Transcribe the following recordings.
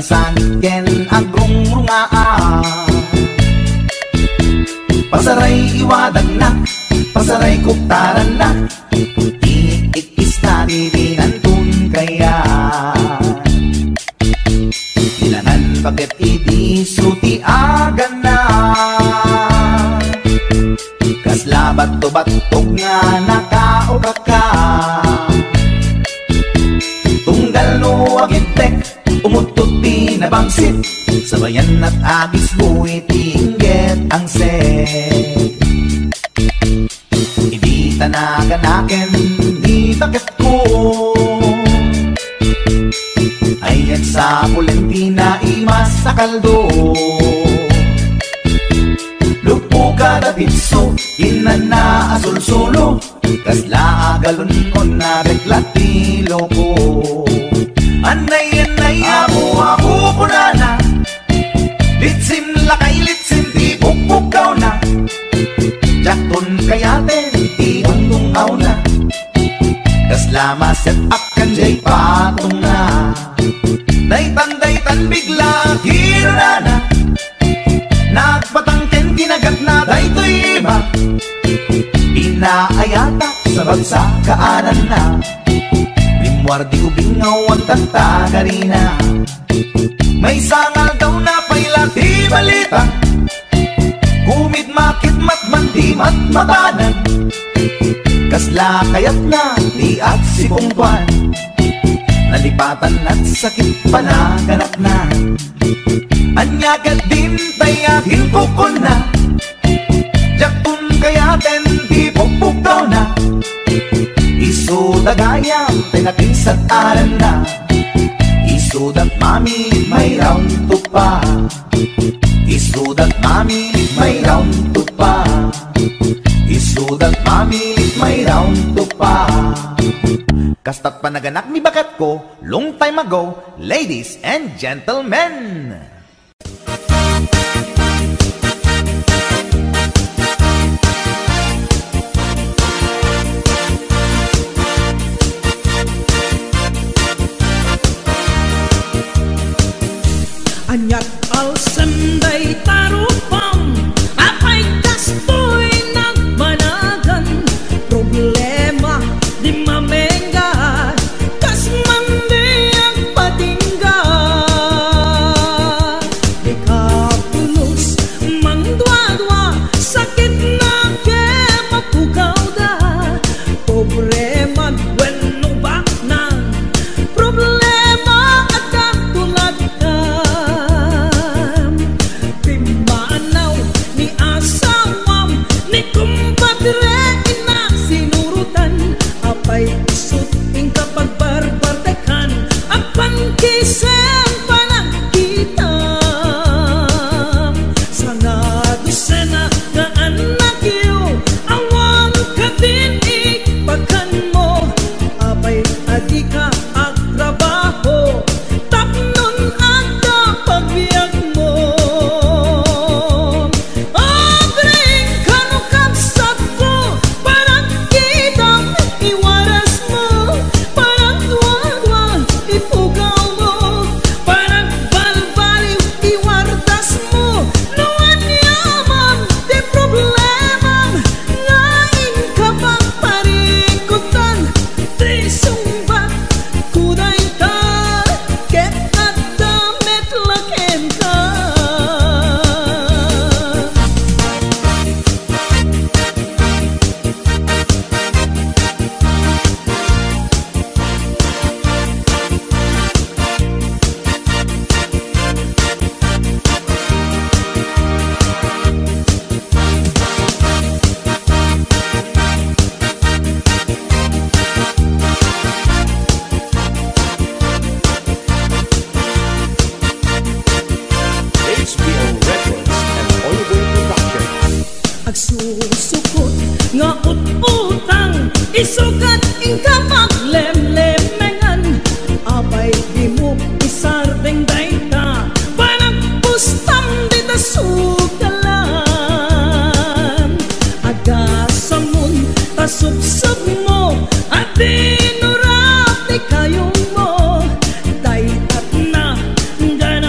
sanit ken agrong rungaan. Pasaray iwadag na, pasaray kuktaran na, iikis na dirinantun kaya. Ilangan bakit idisuti agan na, kaslabat to batog nga nakaoga ka. Tunggal no agintek, umutot pinabangsit, sabayan at agis buwi tingget ang set. Hindi tanaganaken, di bakit ko ayan sa Pulentina imas sa kaldo. Lupo kada pinso, inana asul-sulo, kasla agalon ko na reklatilo ko. Anay-anay ako punana, litsim lakay litsim di pukpukaw na, jakton kayaten di ungtungaw na, kasla maset akan jay patong na. Daytan bigla hirana, nagpatangken kinagat na daytoy iba, inaayata sa bagsakaanan na, limwardi ubingaw ang tatagarina. May sangal daw na paila di balita, kumit makit matman di matmatanan, kasla kayat na di at sipungkwan, nalipatan at sakit panaganak na. Anyagat din tayakin kukon na, jaktun kayaten di pukpukaw na, isudagayam tinakinsat aran na, isudat mami may round to pa, isudat mami may round to pa, isudat mami may round to pa. Kastat panaganak mi bakat ko long time ago, ladies and gentlemen. Anyat alsenday tarupam, apay kastoy nagmanagan, problema di mamengga, kas mandi ang patingga. Di kapulos mangdwa-dwa, sakit na ke mapugaw da, problema bueno baknan, problema at katulad na. Kisang panang kita sana dosena na anak iyo, awang katinig pagkan mo, abay adika ang trabaho, tapnon ata pagbiyak mo. Abring kanukang sakto, parang kitang iwaras mo, parang duwan-duwan ipugaw. Agsusukot nga ut-utang, isugat ingka maglemlemengan, abay di mo isardeng dayta, parang pustam di ta sugalan. Agasamon tasubsub mo, at dinurap di kayong mo, daytat na gana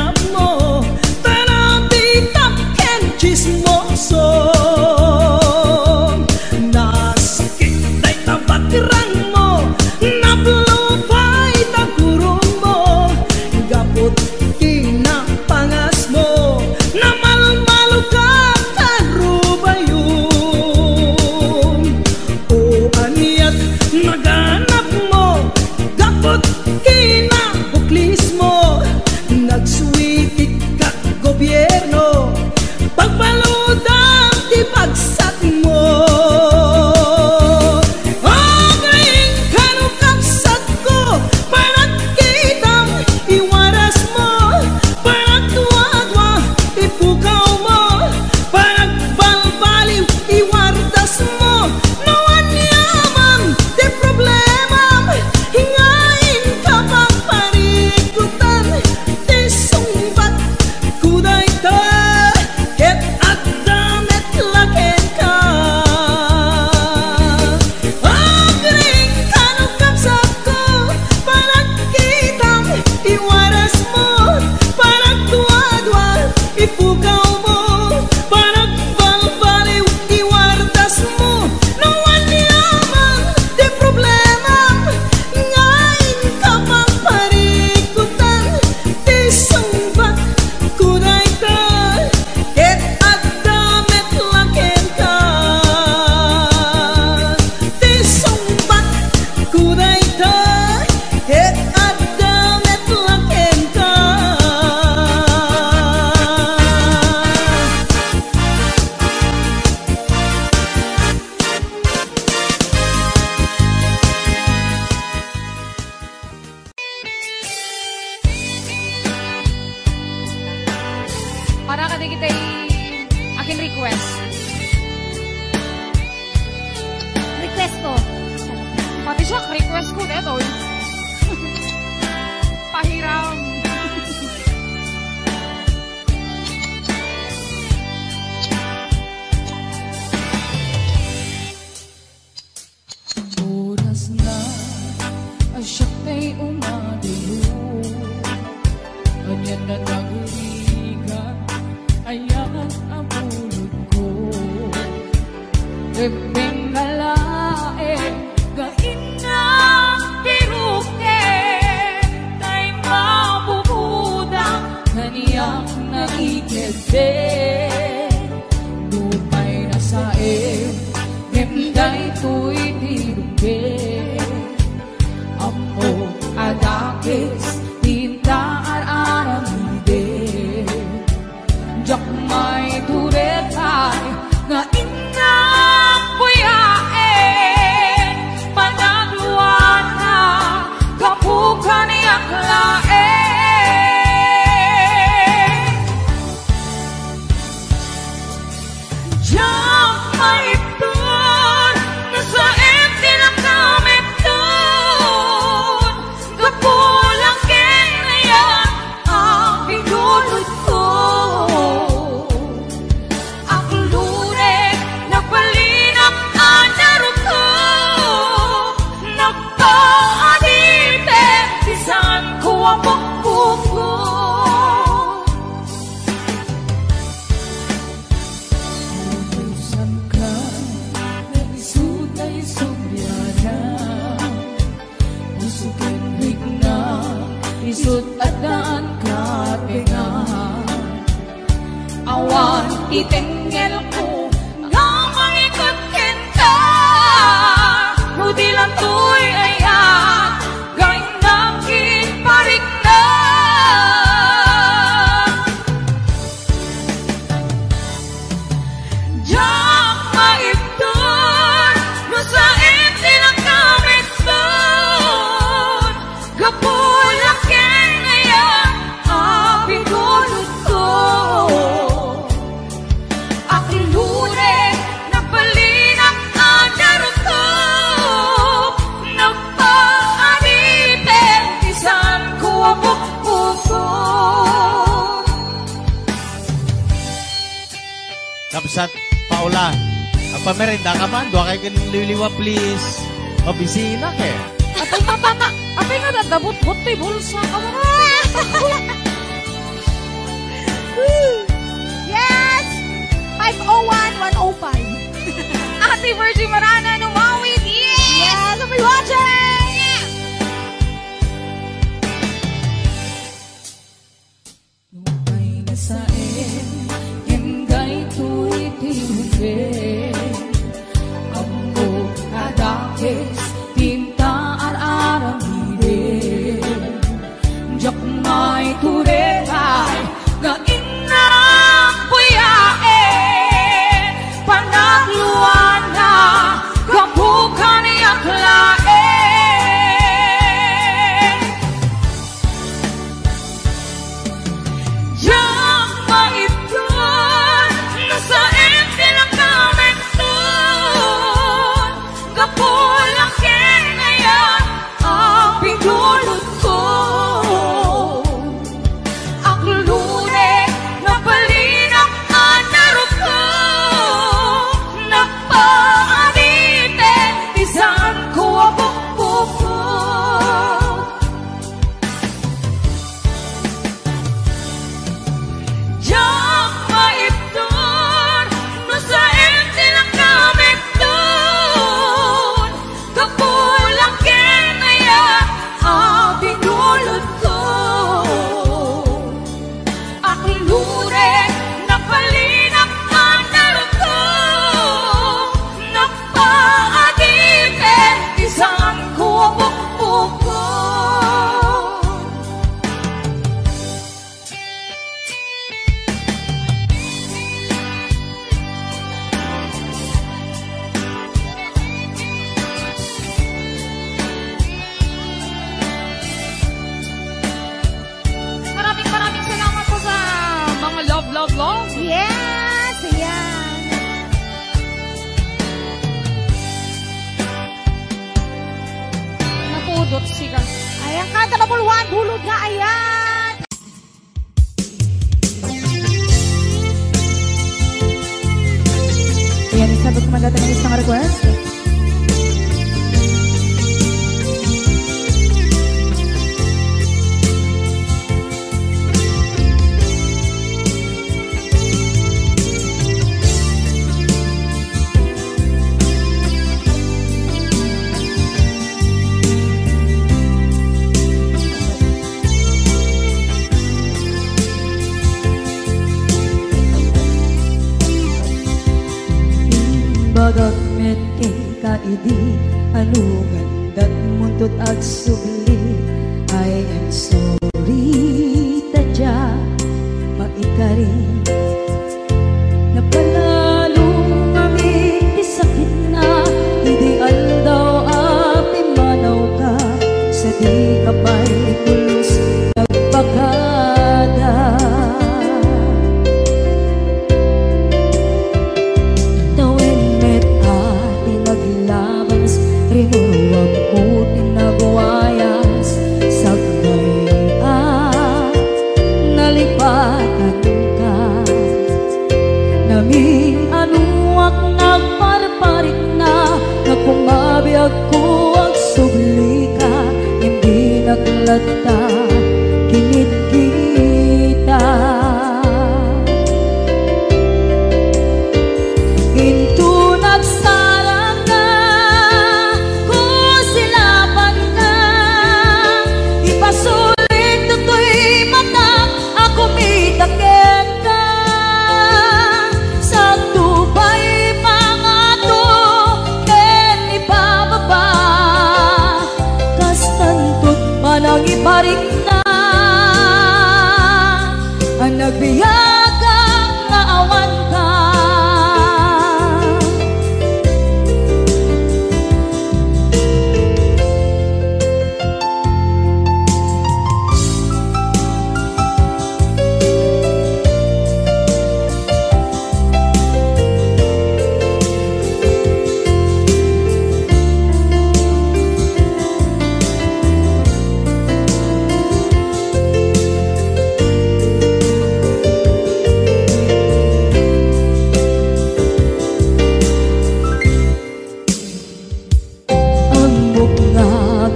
di kita akin request. Request ko. Pati siya, request ko dito. Pahiram. Oras na ay siya kay umadiyo. Ganyan na nagrigan, ayan ang bulod ko. Rebeng galae, gain na piruke, tay mabubuda, kaniyang naikebe. Lupay na sae, himday to'y tiruke. Amo adakis, tintaan aramide. Jak may turetay, nga inang puyae. Panagluan na, kapukan niyak lae. Jak may tur, nasa empty lang kami tur. Kapulang kaya ang pinulot ko. Ang lune, nagpalinap ang darot ko. Nagpaadite, bisan ko ang pagpupo. Utusan ka, naisutay subyana. Usukin higna, isut at daan ka pinga. Awan itengel ko, nga mangikotkin ka. Hudi lang to'y ayan, gawin nakin parik na. Diyak maipton, nasa empty lang kami doon. Gapulak kaya ang pinulot ko. Akilune, nagpalinap ang darot ko. Nagpaanite, isan ko ang pagpupo. Kapsat, Paula, ang pamerenda ka man, doon kayo kanililiwa, please. Mabisina ka eh. Apay matana, apay nga dadabot-bot to'y bulsa. Yes! 501-105. Ate Virgie Marana, numawid. Yes! Yes! I'll be watching! Lupay na saen, himday to'y tiruke. Amo adakis, tintaan aramide. Jak may turetay, nga inang puyae. Panagluan na, kapukan niyak lae. Jak maipton, nasa empty lang kami doon. Kapulang Nasabot nga ayan. Ayan, nasabot naman dati ng isang request. Bagat met kay kaidi anugan dat muntot ag subli. I am sorry tadya maikari napalalo kami di sakit na ideal daw api manaw ka sa di kapay pulos nagpagada. Rinuruwag ko tinagwayas sagnay nalipatan ka naming anuak nagparparit na nagkumabiyag ko ang subli ka hindi naglata kinit kita into nagsarang na sulit tutoy mata ako mitaken ka sa tubay mga to ken ibababa kastantot manang iparik na ang nagbiyagang nga awan ka.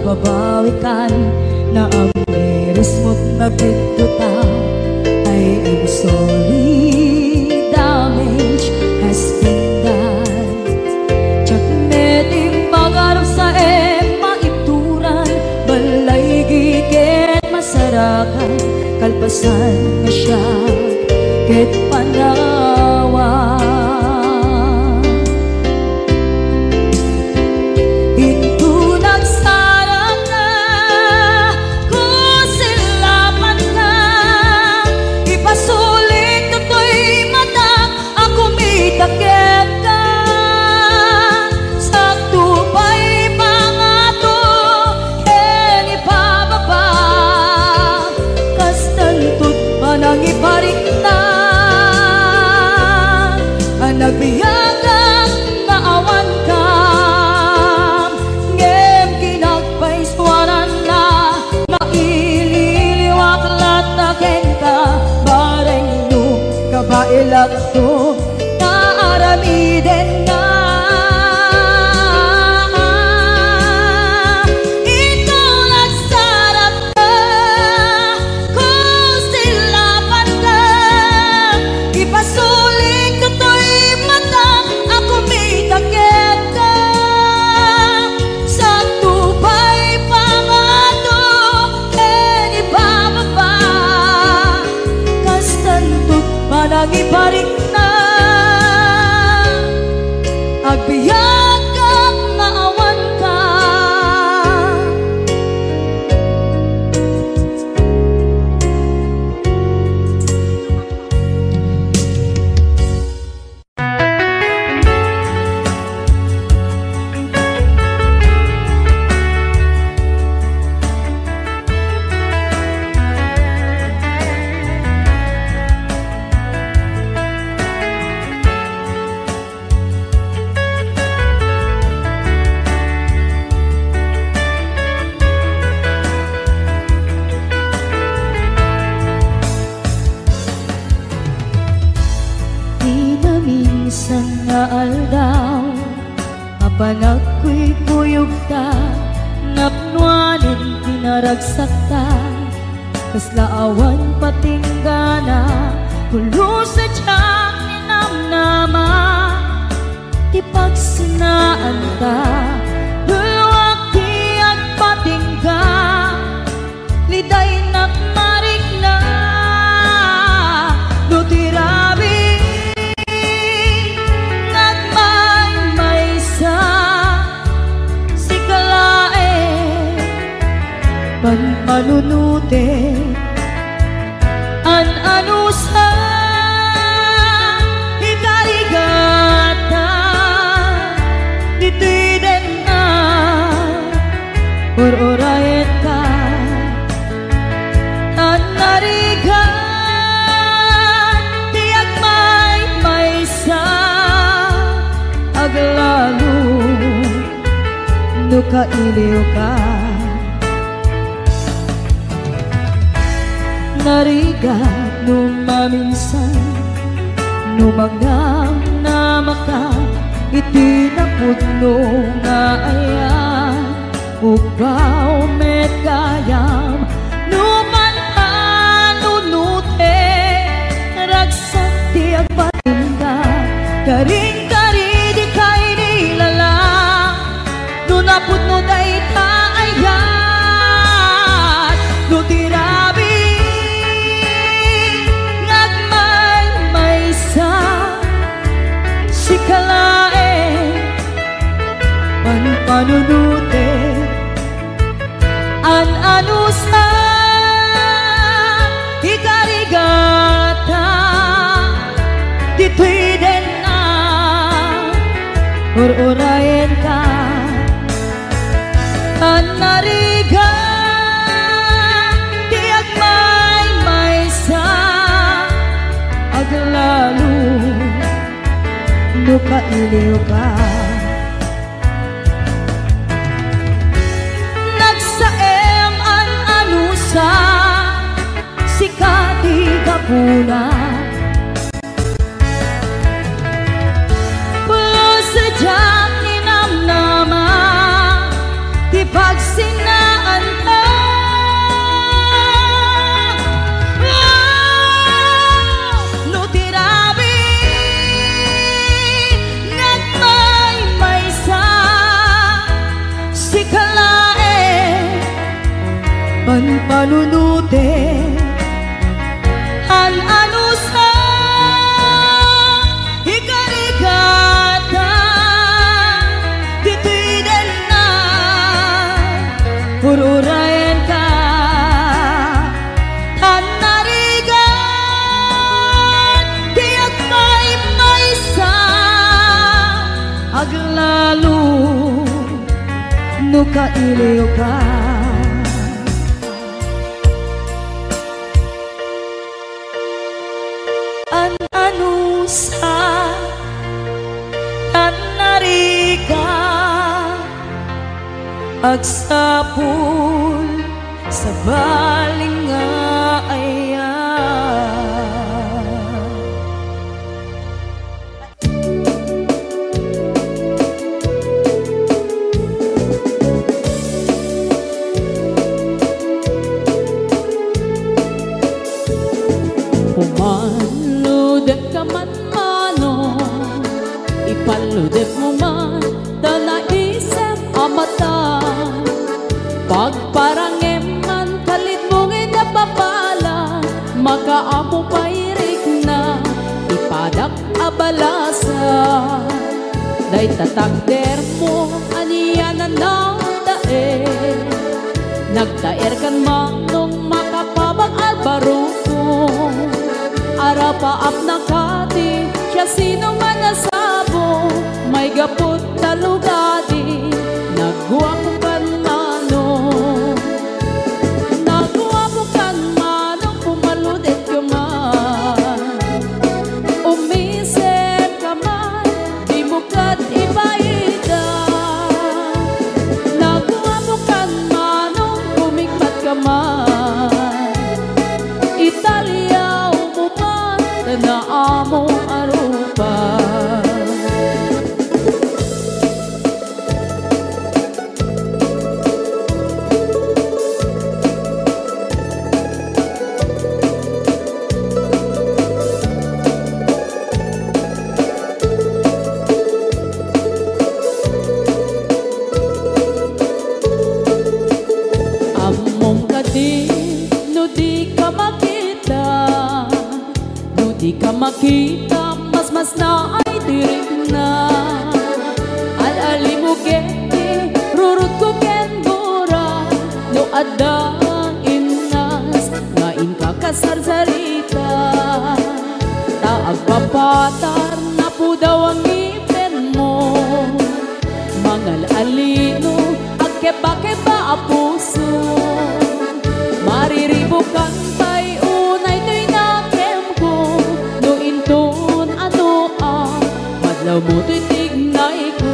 Babawikan na ang meres mo't nagpituta. I am sorry, damage has been done. Tsak meting magarap sa maituran balay giken masarakan kalpasan na siya ket panawa. Takit ka sa tubay mga to ken ipababa kastantot manang iparik na ang nagbiyagang naawan ka ngem kinagpaiswanan na maililiwak lataken ka bareng no kabailak to aramiden na ikaw nagsarap ka kung silapan ka ipasulit tutoy mata ako may takit ka sa tubay pangato ken ibababa kastantot manang iparik na Bisan nga aldaw Apanag ko'y kuyog ta Napnuanin pinaragsak ta Kaslaawan patinggana Kulo sa tiyak ni namnama Ti pagsinaan ta Dulwak ti at patingga Liday nakmarik na Nutirabi Nagmay-maysa Si kalae Panpanunute An-ano sa Ikarigata Dito'y din na Or-orayet ka An-narigan Tiyak may-maysa Aglalo Nukailiw ka Narigat numaminsan Numagam na maka Itinapudno nga ayan Ugaw met kayam Numan anunute Ragsak di agpatinda Karing-kari di kay nilala Nunapudno day taayan Nutirabi Si kalae Panpanunute An-ano sa Ikarigata Dito'y din na Or-orayin ka An-narigan Tiyak may-maysa Aglalo Nukailiw ka Nagsaem an-ano sa Sikati kapuna Pulo sa diyang ninamnama Di pagsinaan ka Panpanunute An-ano sa Ikarigata Dito'y din na Ururayan ka An-narigan Tiyak may-maysa Aglalo Nukailiw ka An-ano sa An-narigan Agsapul sa baling nga ayan Pumaludet ka man mano Ipaludet mo man Da naisip amata Pagparangem man kalit mong inapapala Makaamo pairik na Ipadak abalasa Day tatakder mo Aniyanan ng daer Nagdaer kan manong makapabag albaruko Arapaap na kati Siya sino man nasabo May gapot talugadi Nagguwapong kan manong Nagguwapong kan manong Pumaludet ka man Umisip ka man Di mo kat ibaida Nagguwapong kan manong Pumikmat ka man Italia na among arupa di ka makita, mas na ay tirik na. Al-ali mo kete, rurut ko ken gora, no adang inas, ngain ka kasarsarita. Taag papatar na po daw ang ngipin mo, mangal alino, agkeba-keba a puso. Mariribukan pa'y unay to'y nakem ko, no inton ano madlaw mo to'y tignay ko.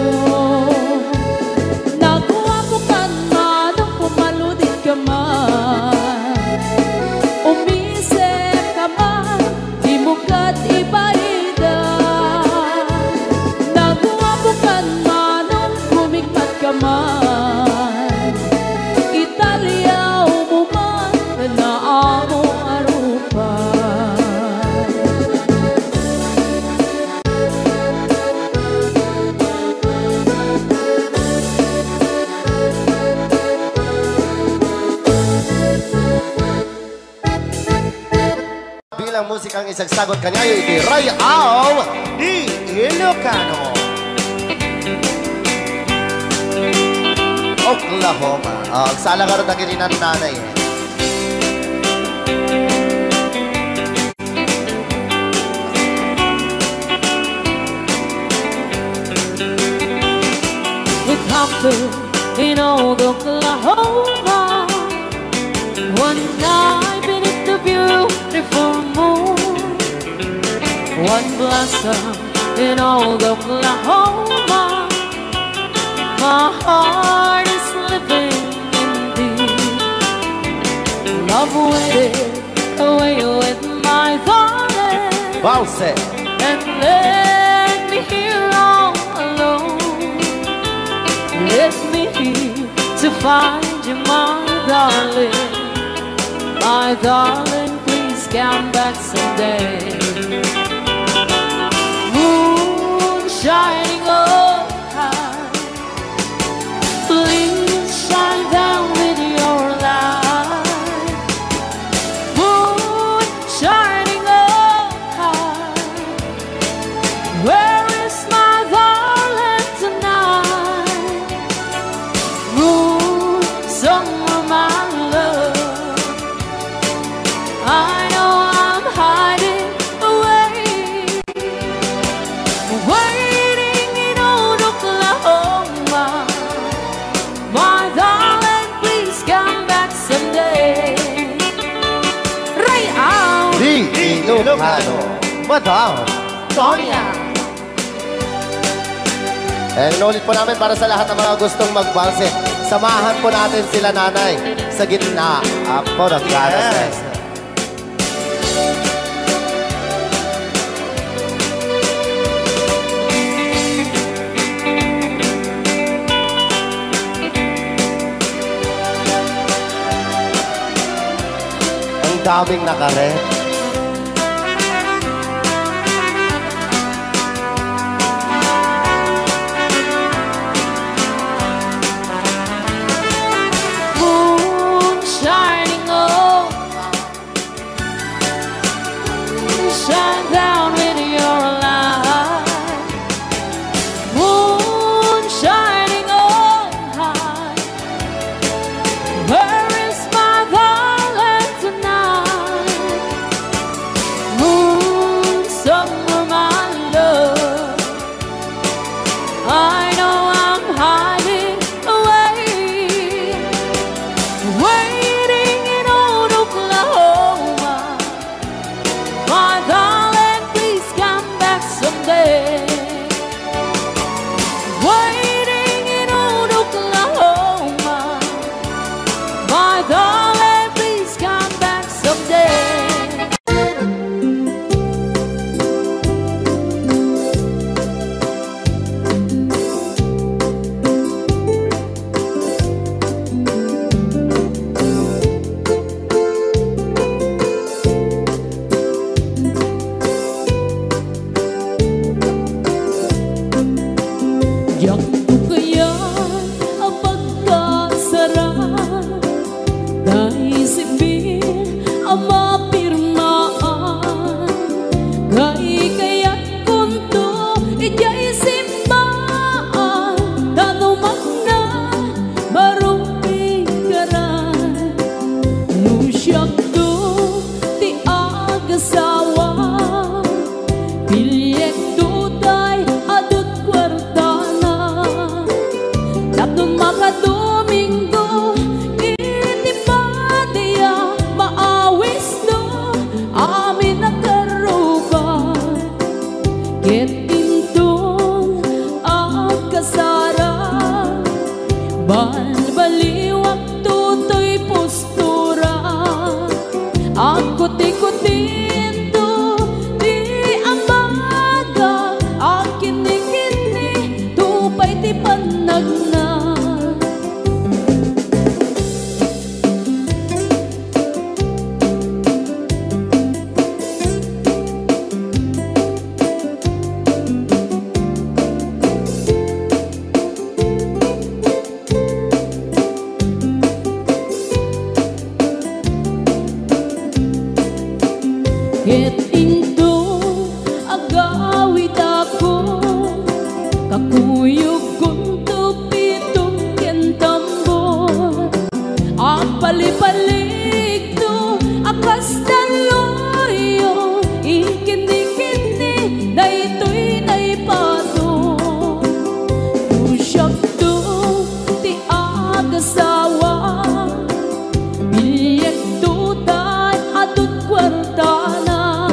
Nagwapukan man ang pumaludit ka man, umisip ka man, di mo kat ibaida. Nagwapukan man ang kumikmat ka man, Italya mo man na amo arupan. Bilang musikang isagsagot kanya iti Rayaw di Ilocano, Oklahoma. Agsala ka rin na kininan nanay. It happened in old Oklahoma, one night beneath the beautiful moon. One blossom in old Oklahoma, my heart is living in thee. Love waited away with my darling, Bounce it. and let me here all alone. Let me here to find you, my darling. My darling, please come back someday. Moon shining oh high, please shine down with your light. Moon shining oh high, where is my darling tonight? Moon, summer, my love, I know I'm hiding away, waiting in old Oklahoma. My darling, please come back someday. Rayaw Di Ilocano, Madam Sonia. Inulit po namin para sa lahat ng mga gustong magbanse. Samahan po natin sila nanay sa gitna. Apo, nagkaras. Ang daming nakaret. Moon shining oh, shine down with your light. Moon shining oh high, where is my darling tonight? Moon, summer, my love, I know I'm hiding away, waiting in old Oklahoma. My darling, Ket into agawid ako kakuyog kunto pitong kentambor apali-palig to akas daloyo ikini-kini na ito'y naipato usyak to ti agasawa bilyek tutan atut kwartana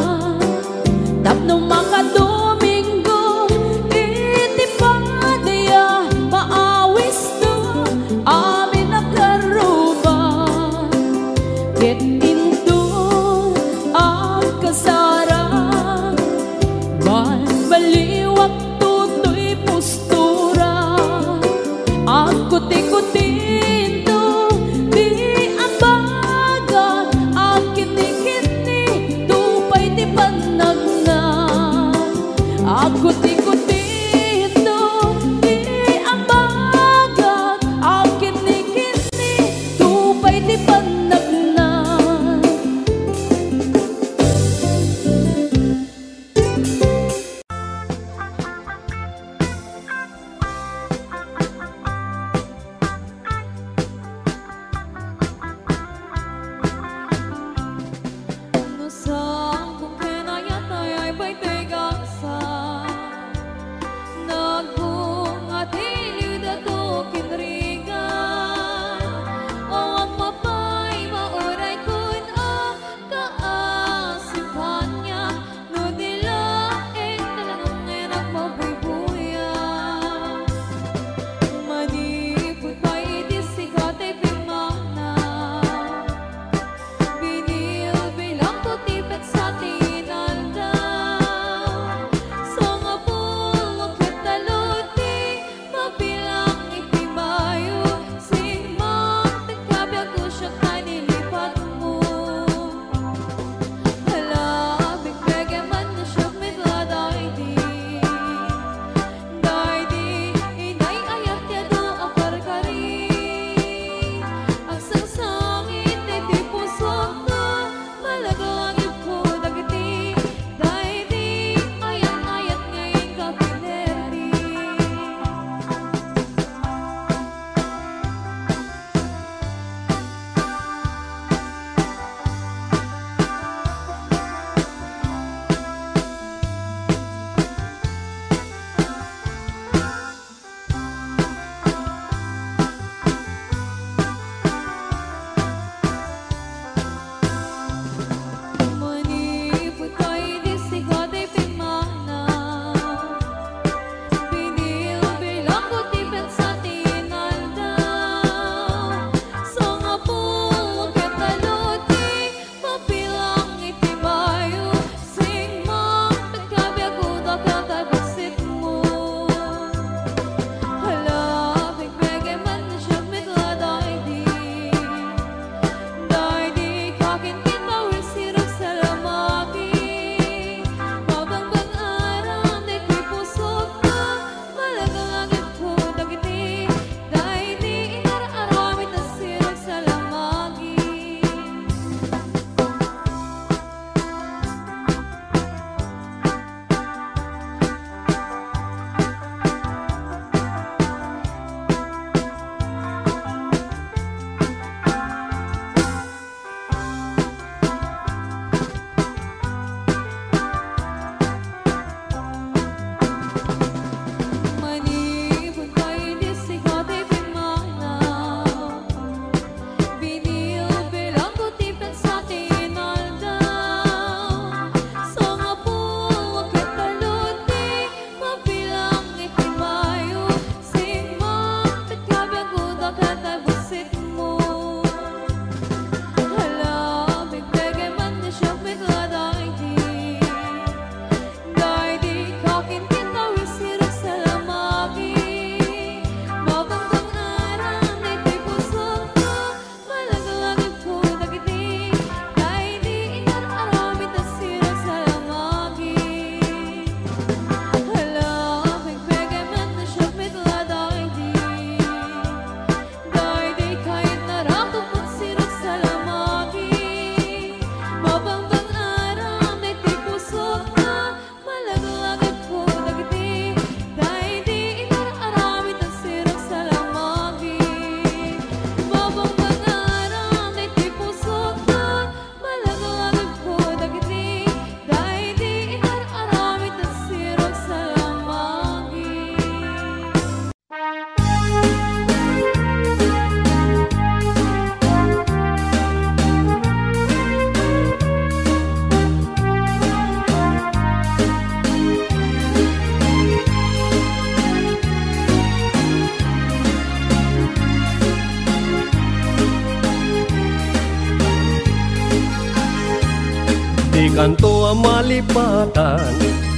kanto ang malipatan,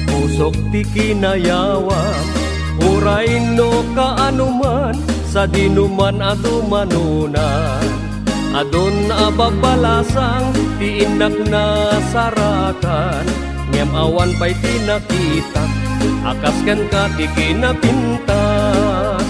pusok ti kinayawam, uray no kaanuman, sa dinuman adumanunan. Adon ababalasang, ti inak na sarakan, ngem awan pa'y tinakita, akas kan ka ti kinapintas.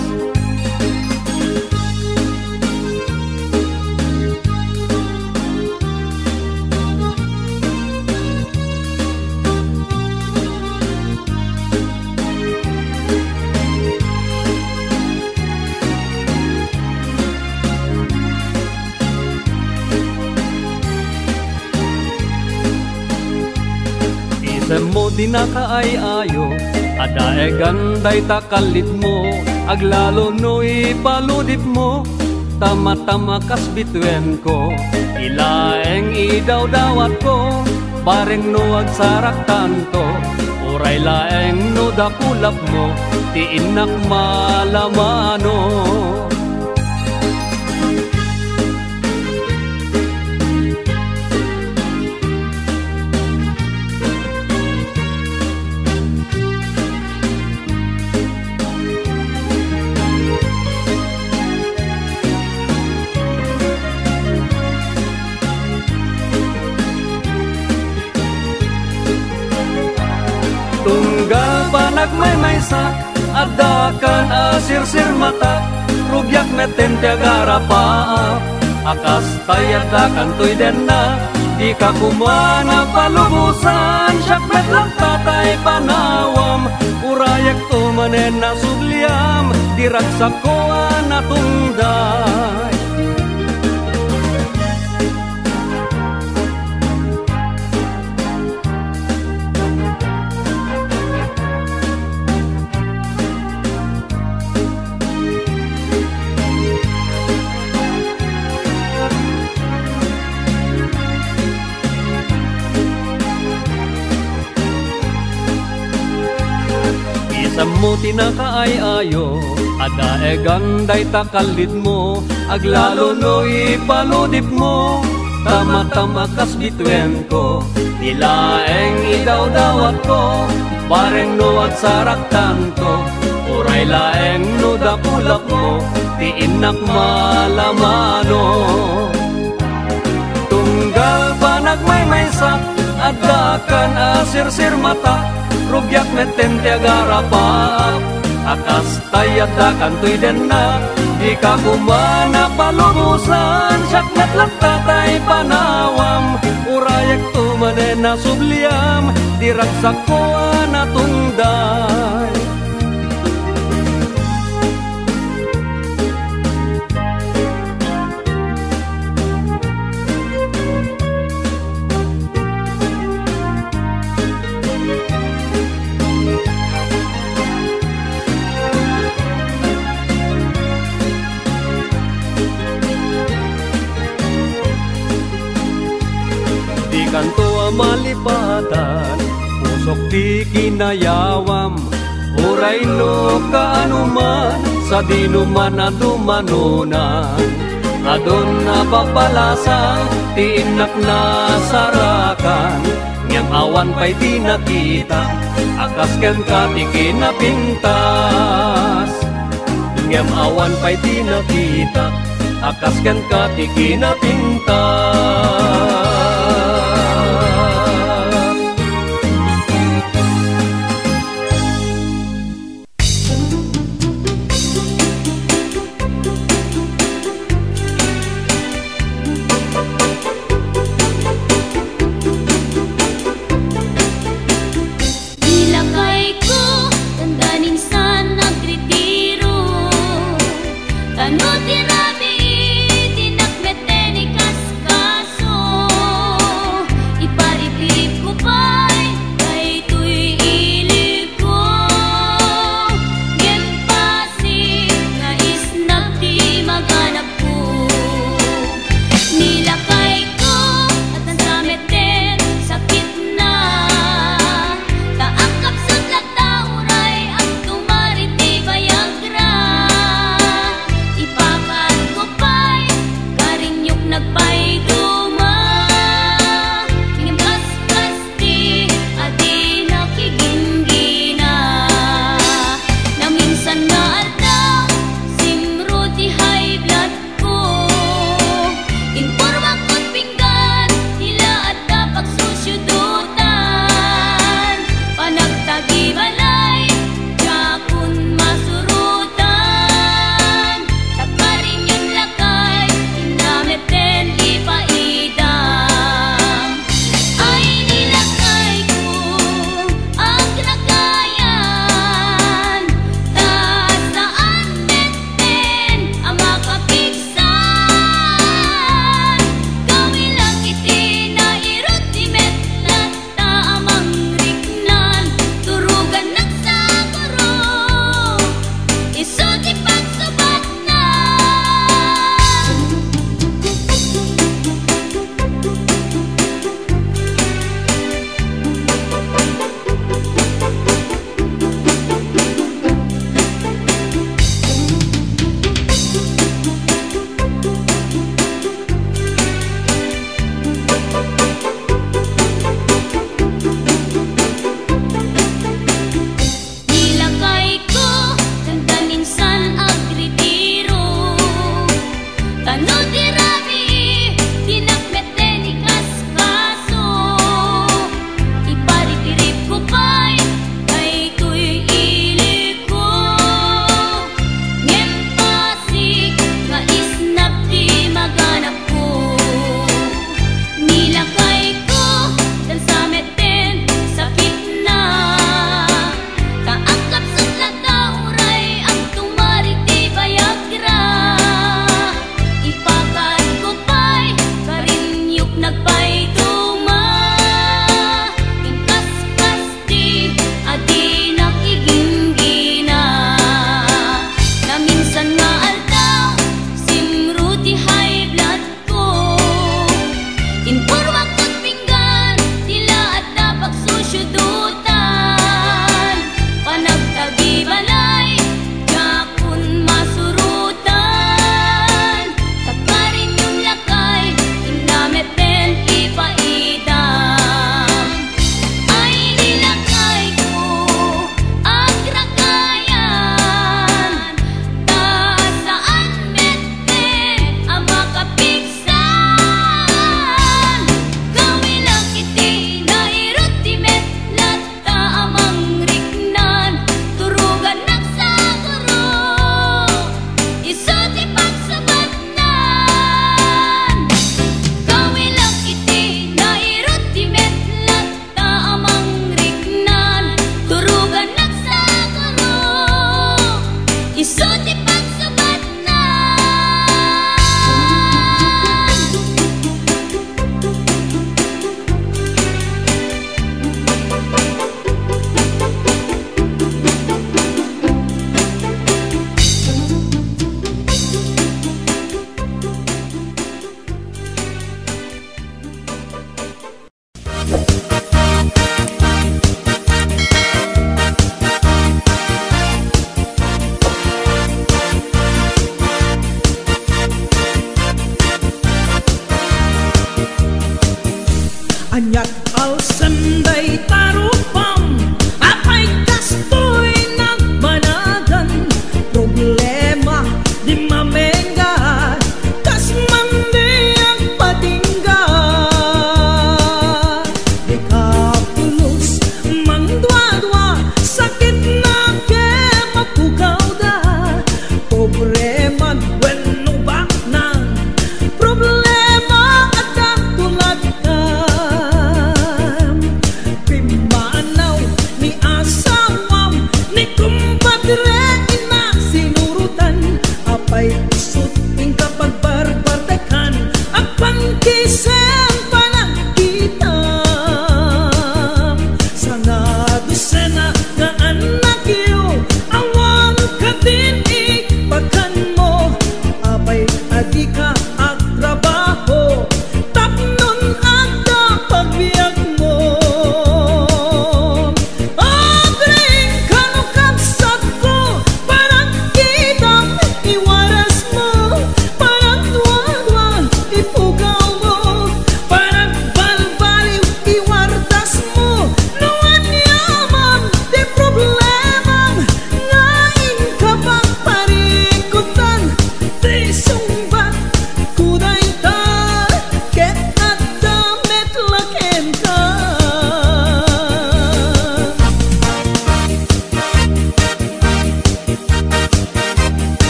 Semo di nakaay-ayo, adae ganday takalit mo, aglalo no ipaludip mo, tama-tama kas bituen ko, ilaeng idaw-dawat ko, bareng no agsarak tanto, uray laeng no dakulap mo, ti inak malamano. Tunggal panag may maysak, adakan asirsir mata, rugyak meten tiagara paap, akas tayadakan tuy denna, di ka kumana palubusan, syakmet lang tatay panawam, urayak tumanen na sugliam, diraksak ko anatungday. Semo tinakaay-ayo, adae ganday takalit mo, aglalo no ipaludip mo, tama-tama kas bituen ko, nilaeng idaw-dawat ko, bareng no agsarak tanto, uray laeng no dakulap mo, ti inak malamano. Tunggal panag may maysak, adakan asirsir mata, rugyak meten tiagara paap, akas tayadakan tuy denna, di ka kumana palubusan, syakmet lang tatay panawam, urayak tumanen na subliam, diraksak ko anatungday. Kanto malipatan, pusok di kinayawam, uray no kaanuman, sa dinuman adumanunan. Adon na papalasang, ti inak na sarakan, ngem awan pa'y di nakita, akas ken ka ti kinapintas. Ngem awan pa'y di nakita, akas ken ka ti kinapintas. Ano tirabi, tinakmete ni kaskaso.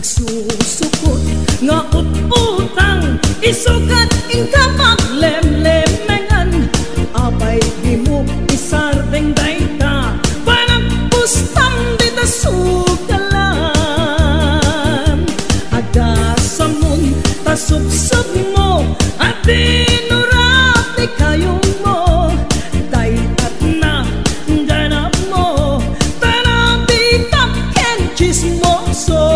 nagsusukot nga utang isukat ingka maglemlemengan apay di mo isardeng dayta parang pustang di ta sugalan ada samun tasubsub mo at dinurap di kayong mo daytat na ganap mo tanang di tapken chismoso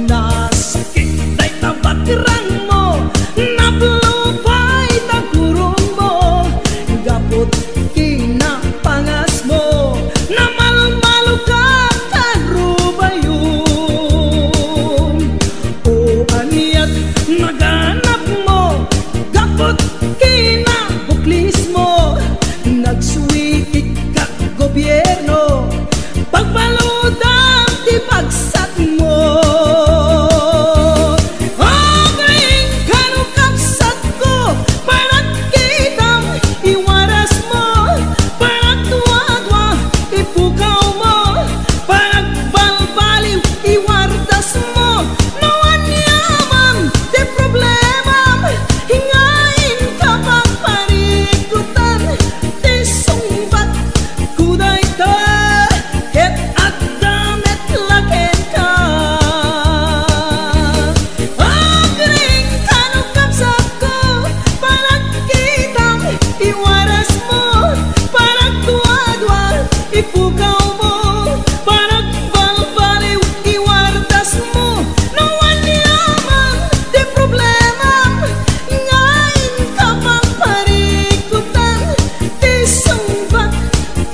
nasakit dayta batiran mo nablupay tagurong mo gapot kinapangas mo namalmalo ka karubayon o aniyat naganap mo gapot kinabuklis mo nagsuwikik ka gobyerno pagbaludang di pagsat mo agring kanukapsat ko parang kitang iwaras mo parang tuwadwa ipukaw mo parang balbaliw iwardas mo nawan yaman di problema hingain ka pang parikutan di sumbat kuday ta ket at damit laken ka agring kanukapsat ko parang kitang iwaras mo parang tuwadwa ipukaw mo parang balbaliw iwardas mo nawan yaman di problema ngain ka pang parikutan di sumbat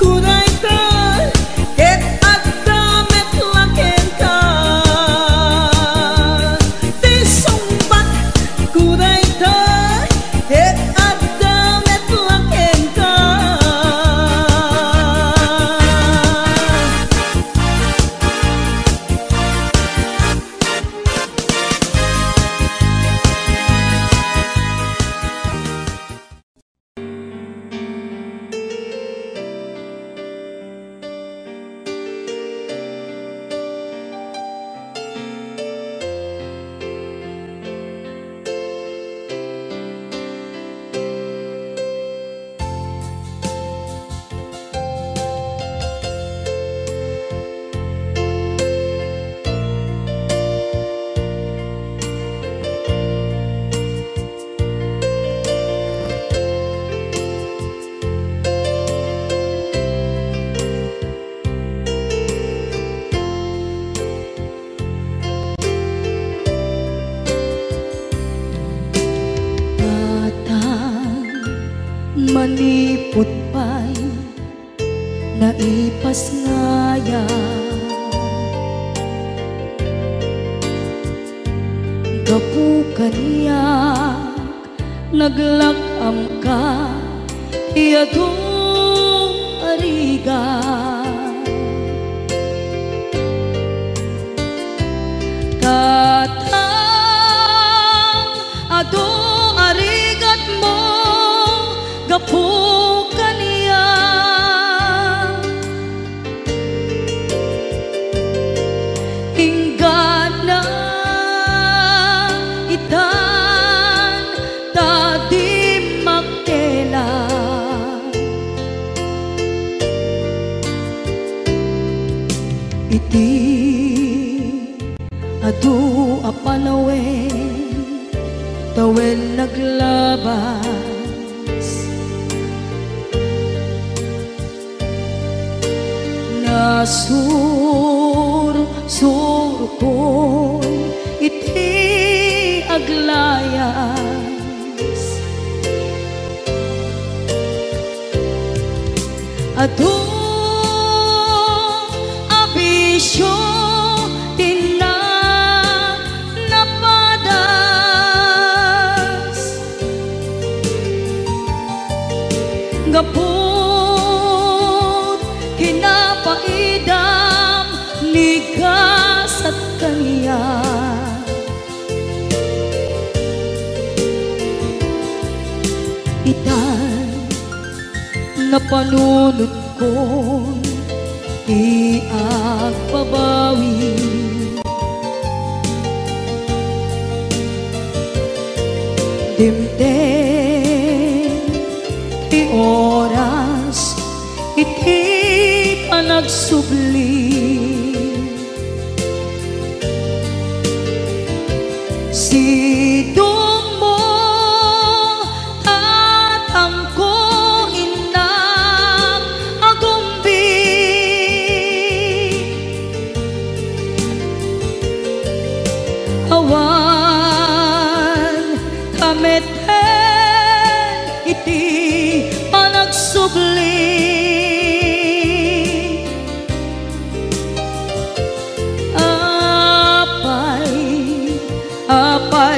kuday ta ket at damit laken ka di sumbat kuday ta ket at damit laken ka. Batang manipot pa'y naipas ngaya gapukan niya naglakam ka iyadong ariga katang ado arigat mo gapukan niya inggan na itan tadi makela iti adu apanawen tawen naglabas nasur ko iti aglayas adu abisyo gapot kinapaidam nigas at kaniya itan napanunod ko iagpabawi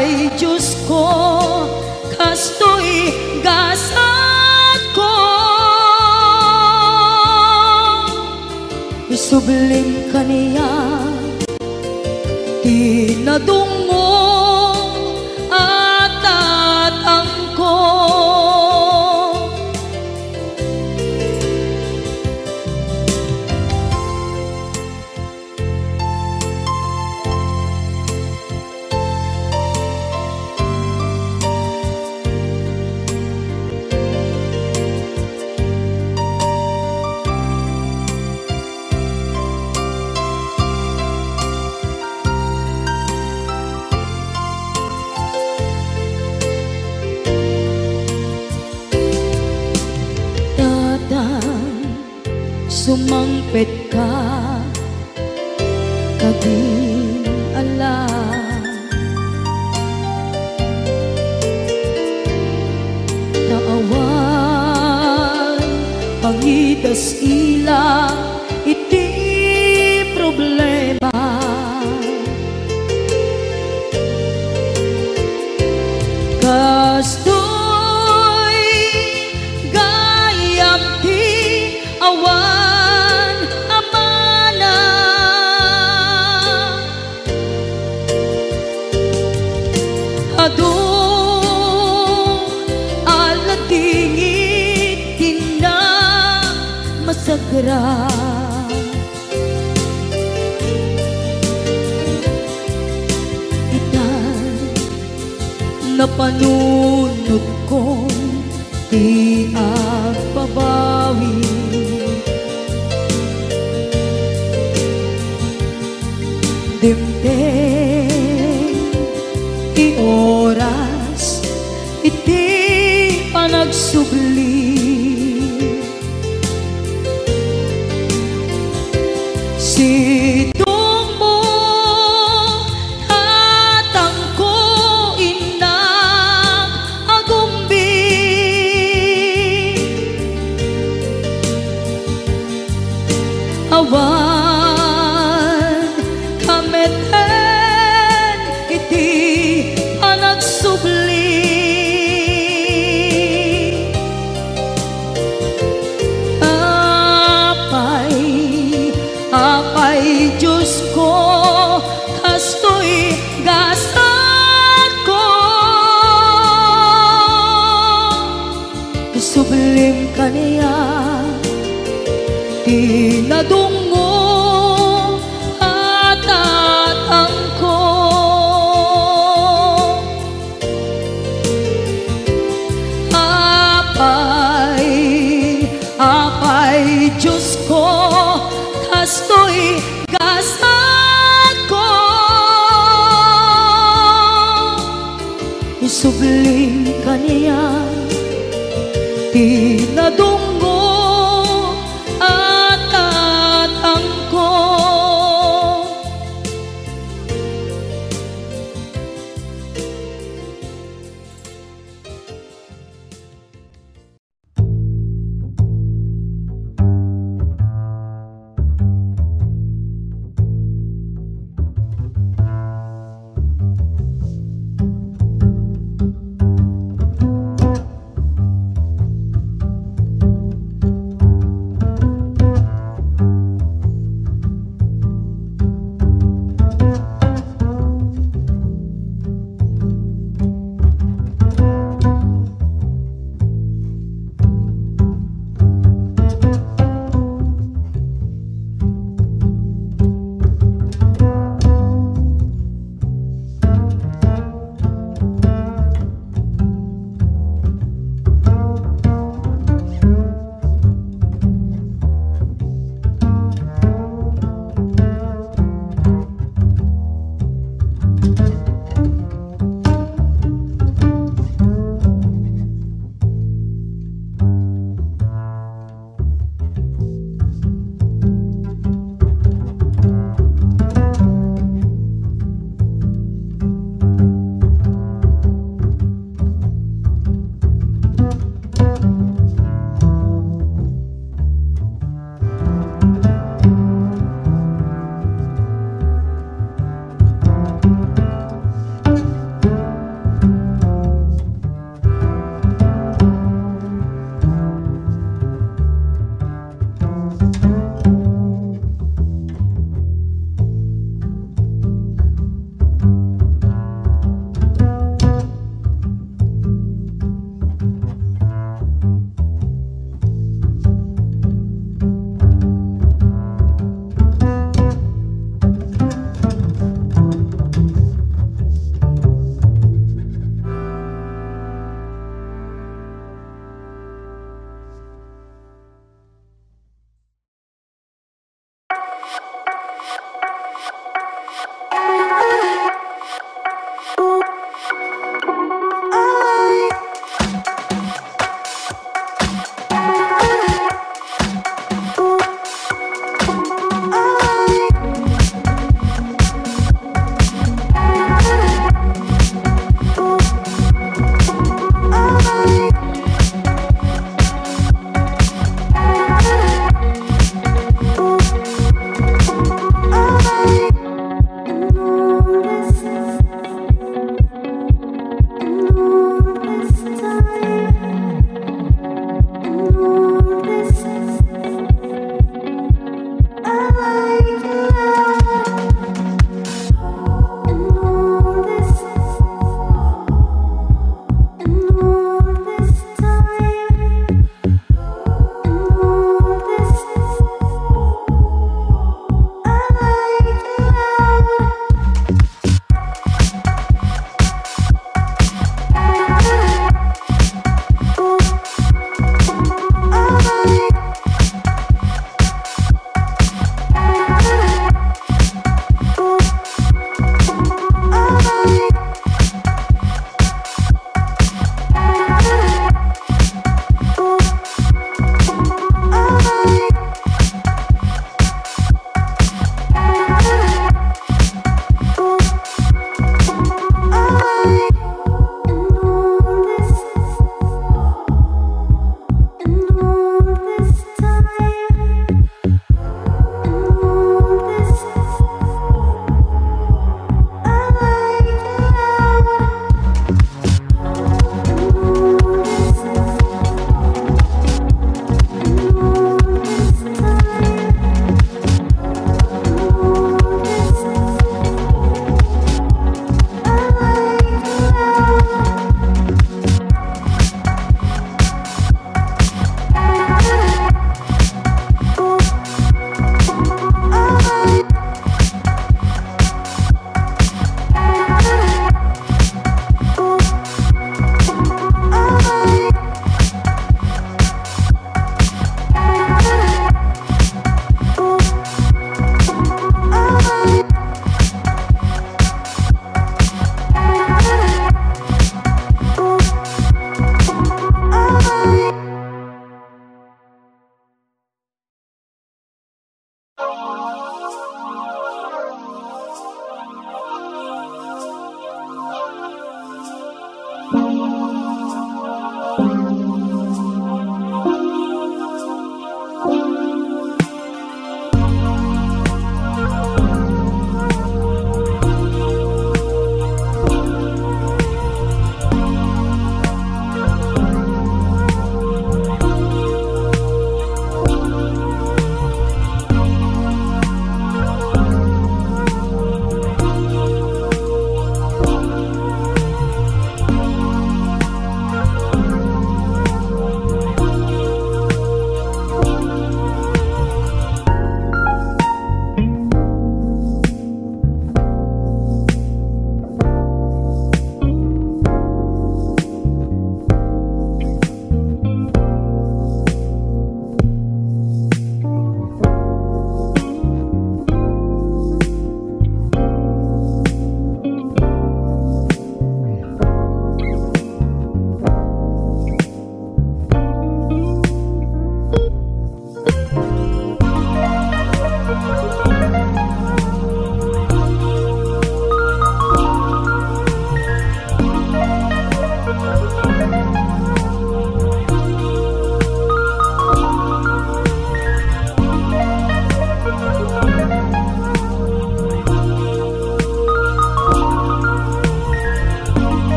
apay Diyos ko, kastoy gasat ko. Isublim ka niya, tinadungo at tatang ko. Sumangpet ka, kabing alam, naawan, pangitas ilang, iti problema. Kastoy gayam ti awan, aladingit tina masagra. Itan napanunod kong di agpabawi, dimdeng ioras iti panagsubli. Sidong mo tatang ko inang agumbi, awan kameten iti panagsubli. Apay Diyos ko, kastoy gasat ko. Sublim ka niya, tinadungo at tatang ko. Apay Diyos ko, kastoy gasat ko. Isublim ka niya, tinadungo at tatang ko.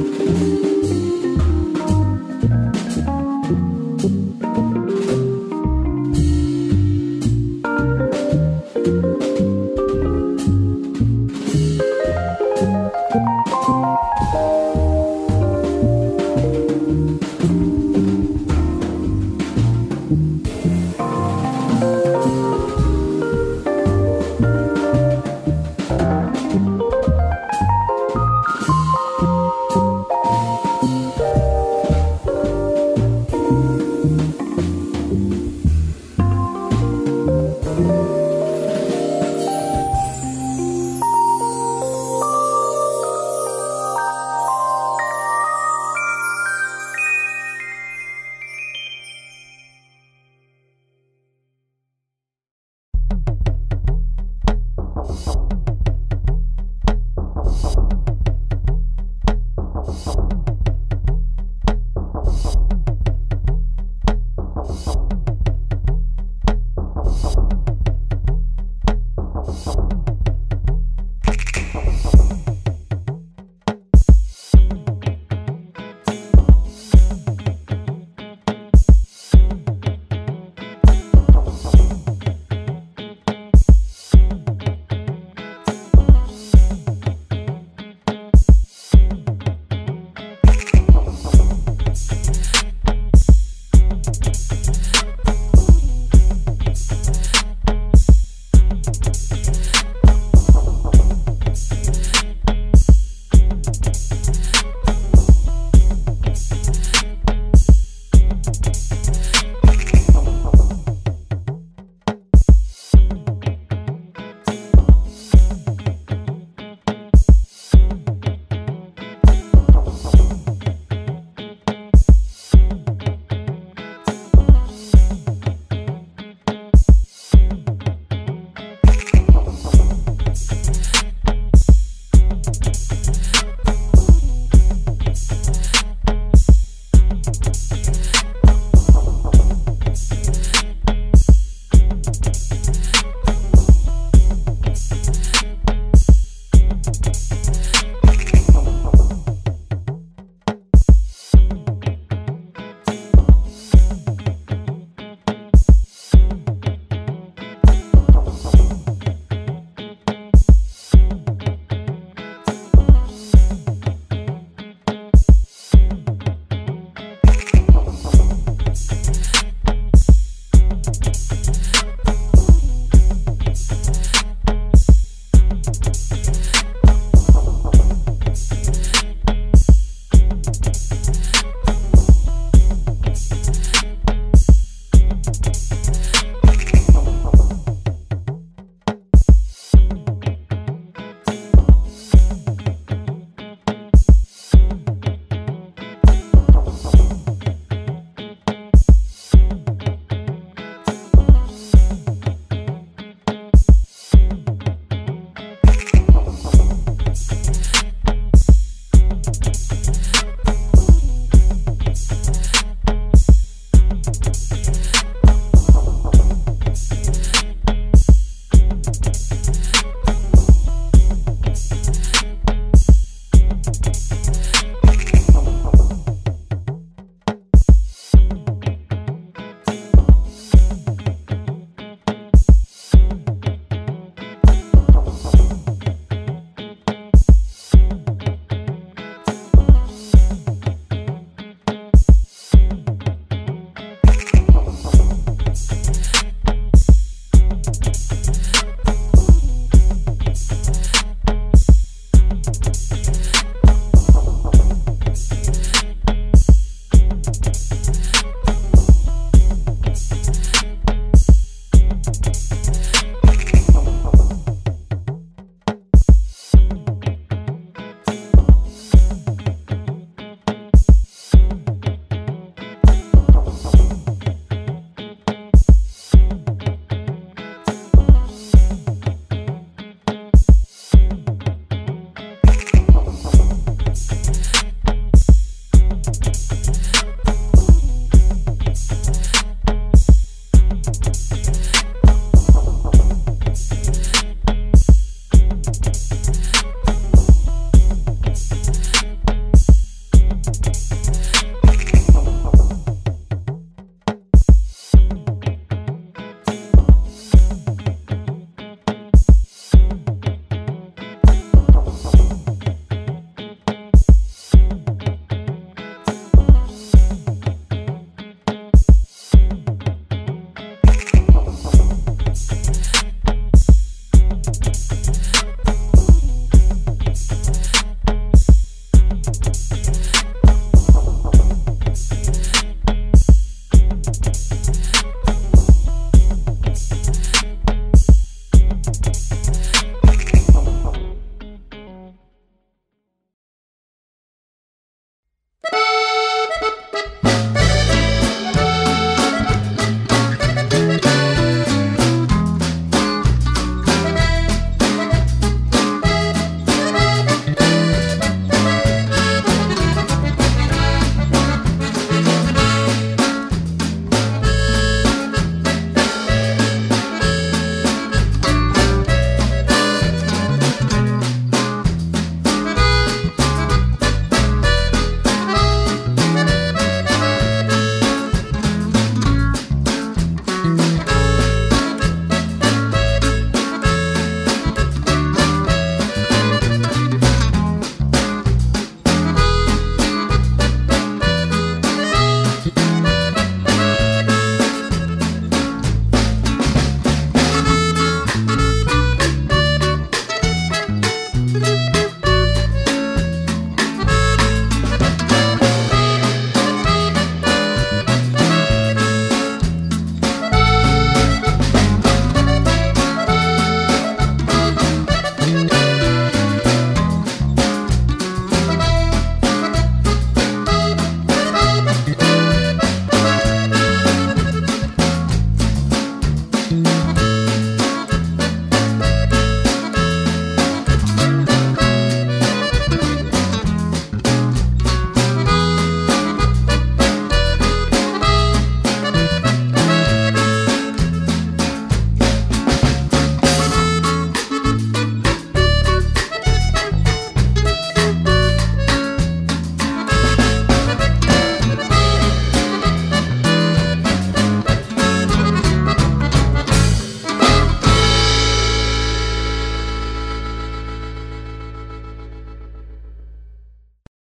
Thank you.